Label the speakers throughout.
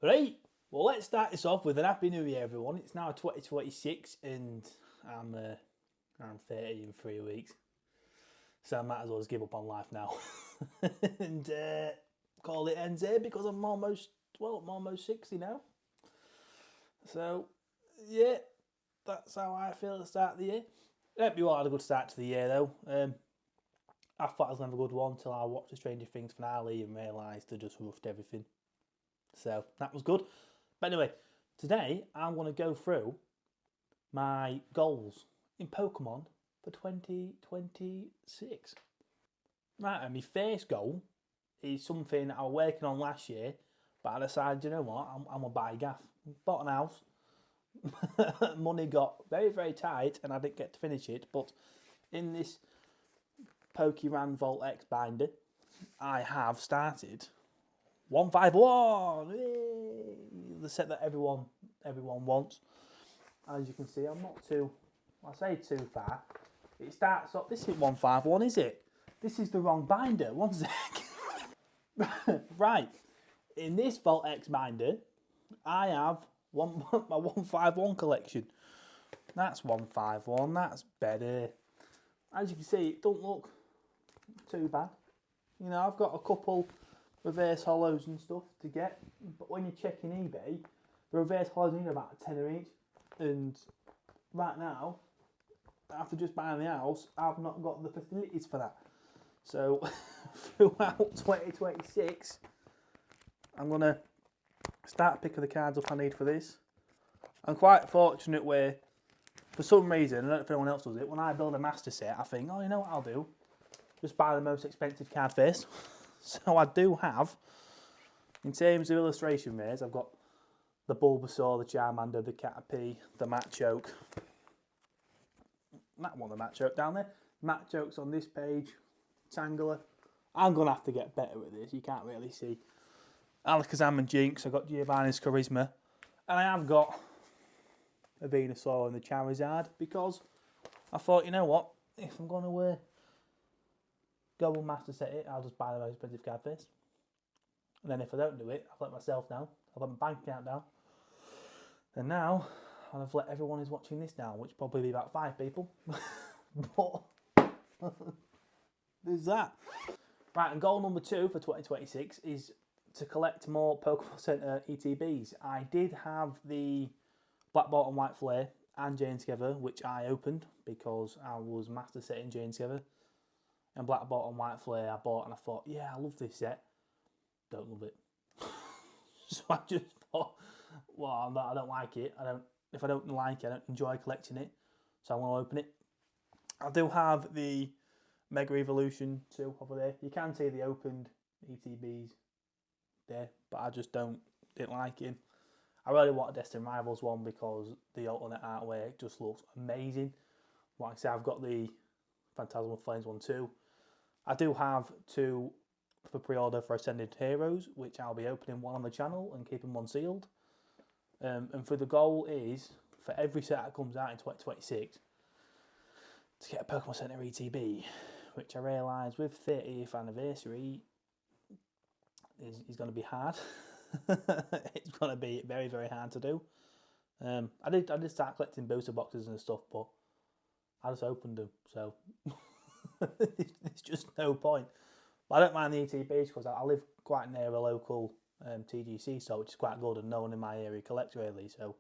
Speaker 1: Right, well, let's start this off with an Happy New Year, everyone. It's now 2026 and I'm 30 in 3 weeks. So I might as well just give up on life now and call it ends here because I'm almost 60 now. So, yeah, that's how I feel at the start of the year. I hope you all had a good start to the year, though. I thought it was never a good one until I watched the Stranger Things finale and realised they just rushed everything. So, that was good. But anyway, today I'm going to go through my goals in Pokemon for 2026. Right, and my first goal is something I was working on last year, but I decided, you know what, I'm going to buy a gaff. Bought an house. Money got very, very tight and I didn't get to finish it, but in this Pokeran Vault X binder, I have started 151! Yay! The set that everyone wants. As you can see, I'm not too, I say too far. It starts off, this isn't 151, is it? This is the wrong binder, one sec. Right, in this Vault X binder, I have my 151 collection. That's 151, that's better. As you can see, it don't look too bad. You know, I've got a couple reverse hollows and stuff to get, but when you're checking eBay, the reverse hollows need about a tenner each, and right now, after just buying the house, I've not got the facilities for that. So throughout 2026, I'm gonna start picking the cards up I need for this. I'm quite fortunate where, for some reason, I don't know if anyone else does it, when I build a master set, I think, oh, you know what I'll do? Just buy the most expensive card first. So I do have, in terms of illustration rares, I've got the Bulbasaur, the Charmander, the Caterpie, the Machoke. That one, the Machoke down there. Machoke's on this page. Tangela. I'm going to have to get better at this. You can't really see. Alakazam and Jinx. I've got Giovanni's Charisma. And I have got a Venusaur and the Charizard because I thought, you know what? If I'm going to go and master set it, I'll just buy the most expensive card first. And then if I don't do it, I've let myself down. I've let my bank account down. And now, I've let everyone who's watching this down, which probably be about 5 people. But there's that. Right, and goal number 2 for 2026 is to collect more Pokemon Center ETBs. I did have the Black Bolt and White Flare and Jane together, which I opened because I was master setting Jane together. And Black Bolt and White Flare I bought and I thought, yeah, I love this set. Don't love it. So I just thought, well, I don't like it. If I don't like it, I don't enjoy collecting it. So I'm going to open it. I do have the Mega Evolution 2 over there. You can see the opened ETBs there, but I just didn't like it. I really want a Destined Rivals one because the alternate artwork just looks amazing. Like I say, I've got the Phantasmal Flames one too. I do have 2 for pre-order for Ascended Heroes, which I'll be opening one on the channel and keeping one sealed. And for the goal is, for every set that comes out in 2026, to get a Pokemon Center ETB, which I realise with 30th anniversary is going to be hard. It's going to be very, very hard to do. I did start collecting booster boxes and stuff, but I just opened them, so it's just no point. But I don't mind the ETBs because I live quite near a local TGC store, which is quite good, and no one in my area collects really. So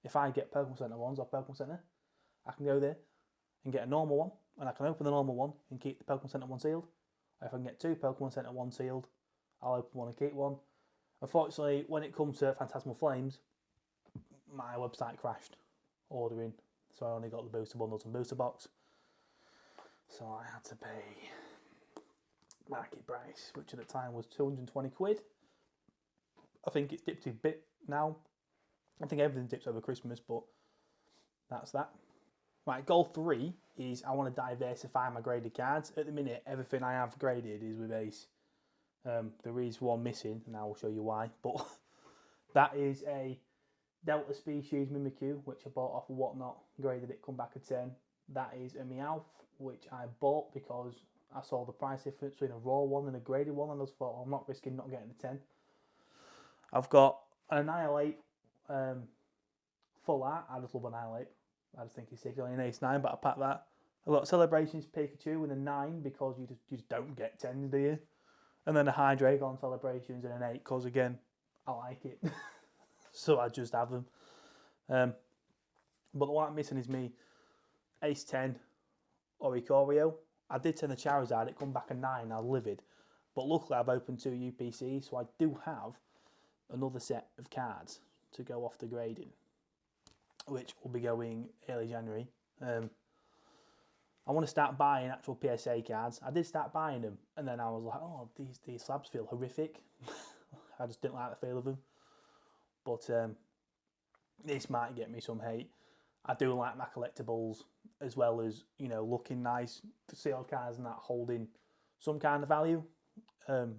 Speaker 1: if I get Pokemon Center ones off Pokemon Center, I can go there and get a normal one, and I can open the normal one and keep the Pokemon Center one sealed. Or if I can get 2 Pokemon Center one sealed, I'll open one and keep one. Unfortunately, when it comes to Phantasmal Flames, my website crashed ordering, so I only got the booster bundles and booster box. So I had to pay market price, which at the time was 220 quid. I think it's dipped a bit now. I think everything dips over Christmas, but that's that. Right, goal 3 is I want to diversify my graded cards. At the minute, everything I have graded is with Ace. There is one missing, and I will show you why. But that is a Delta Species Mimikyu, which I bought off of Whatnot, graded it, come back a 10. That is a Meowth, which I bought because I saw the price difference between a raw one and a graded one, and I just thought, I'm not risking not getting a 10. I've got Annihilate, full art. I just love Annihilate. I just think he's sick. Only an ace 9, but I pack that. I've got Celebrations Pikachu with a 9 because you just don't get 10s, do you? And then a Hydreigon Celebrations and an 8 because, again, I like it. So I just have them. But what I'm missing is me ace 10 Oricorio. I did send the Charizard, it come back a 9, I was livid. But luckily I've opened 2 UPCs, so I do have another set of cards to go off the grading, which will be going early January. I want to start buying actual PSA cards. I did start buying them, and then I was like, oh, these slabs feel horrific. I just didn't like the feel of them. But this might get me some hate. I do like my collectibles, as well as, you know, looking nice, the sealed cards and that holding some kind of value. So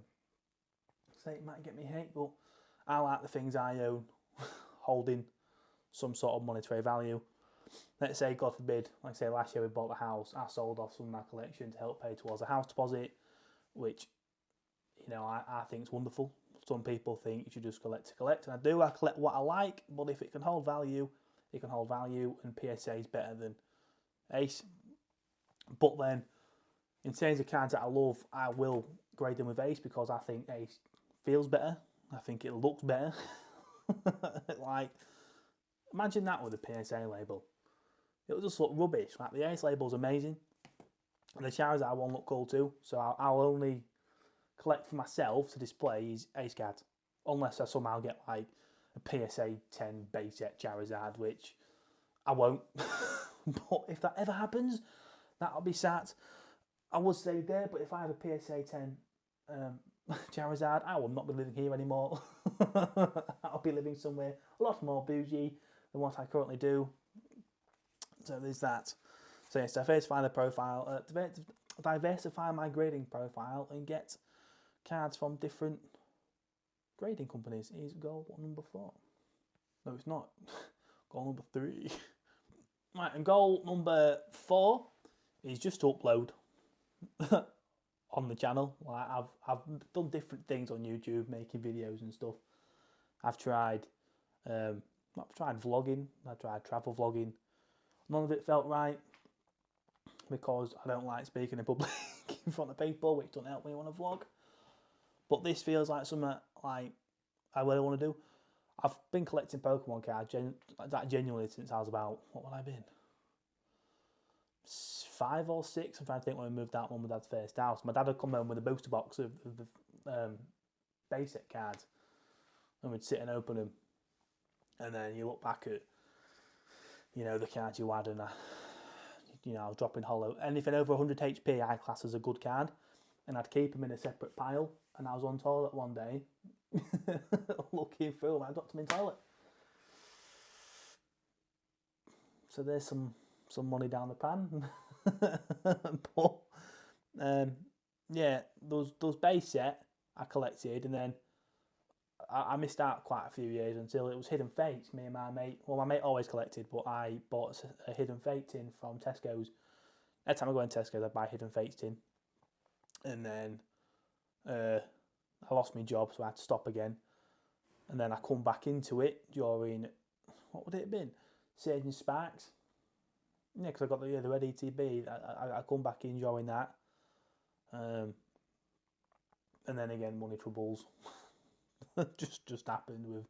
Speaker 1: it might get me hate, but I like the things I own holding some sort of monetary value. Let's say, God forbid, like I say, last year we bought the house, I sold off some of my collection to help pay towards a house deposit, which, you know, I think is wonderful. Some people think you should just collect to collect, and I do. I collect what I like, but if it can hold value, it can hold value, and PSA is better than Ace. But then, in terms of cards that I love, I will grade them with Ace because I think Ace feels better. I think it looks better. Like, imagine that with a PSA label. It would just look rubbish. Like, the Ace label's amazing. And the Charizard one look cool too. So I'll only collect for myself to display is Ace cards. Unless I somehow get like a PSA 10 base set Charizard, which I won't. But if that ever happens, that'll be sat. I would say there, but if I have a PSA 10 Charizard, I will not be living here anymore. I'll be living somewhere a lot more bougie than what I currently do. So there's that. So yes, diversify the profile, diversify my grading profile and get cards from different grading companies. Is goal number 4. No, it's not. Goal number 3. Right, and goal number 4 is just to upload on the channel. Like I've done different things on YouTube, making videos and stuff. I've tried vlogging. I tried travel vlogging. None of it felt right because I don't like speaking in public in front of people, which don't help me on a vlog. But this feels like something like I really want to do. I've been collecting Pokemon cards genuinely since I was about, what would I have been? 5 or 6. I'm trying to think when we moved out when my dad's first house. My dad would come home with a booster box of the basic cards, and we'd sit and open them. And then you look back at, you know, the cards you had, and I was dropping hollow. Anything over 100 HP I class as a good card, and I'd keep them in a separate pile. And I was on toilet one day, looking through them, I dropped them in toilet. So there's some money down the pan. But yeah, those base set I collected, and then I missed out quite a few years until it was Hidden Fates. Me and my mate, well, my mate always collected, but I bought a Hidden Fate tin from Tesco's. Every time I go in Tesco's, I buy Hidden Fates tin. And then I lost my job, so I had to stop again. And then I come back into it during, what would it have been? Sage and Sparks. Yeah, because I got the Red ETB. I come back in during that. And then again, money troubles. just happened with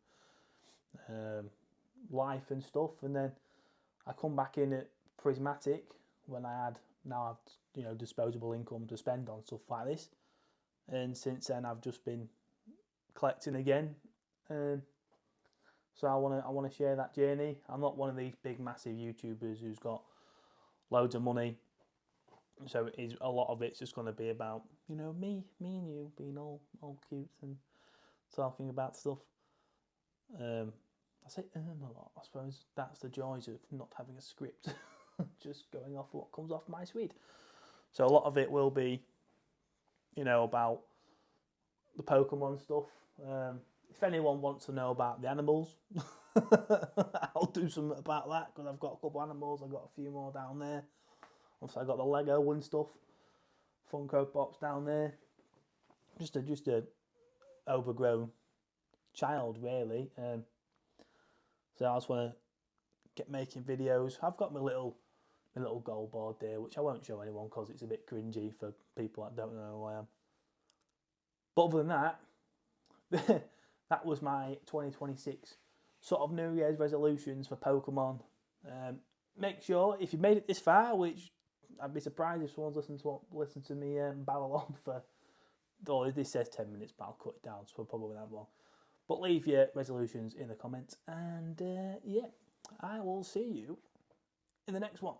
Speaker 1: life and stuff. And then I come back in at Prismatic when I've disposable income to spend on stuff like this. And since then I've just been collecting again. So I want to share that journey. I'm not one of these big massive YouTubers who's got loads of money. So a lot of it's just going to be about, you know, me and you being all cute and talking about stuff. I say a lot. I suppose that's the joys of not having a script. Just going off what comes off my suite. So a lot of it will be, you know, about the Pokemon stuff. If anyone wants to know about the animals, I'll do something about that because I've got a couple of animals. I've got a few more down there. Also, I got the Lego and stuff, Funko Pops down there. Just a overgrown child, really. So I just want to get making videos. I've got my little goal board there, which I won't show anyone because it's a bit cringy for people that don't know who I am. But other than that, that was my 2026 sort of New Year's resolutions for Pokemon. Make sure, if you've made it this far, which I'd be surprised if someone's listened to me babble on for, though this says 10 minutes, but I'll cut it down, so we'll probably have long. But leave your resolutions in the comments, and yeah, I will see you in the next one.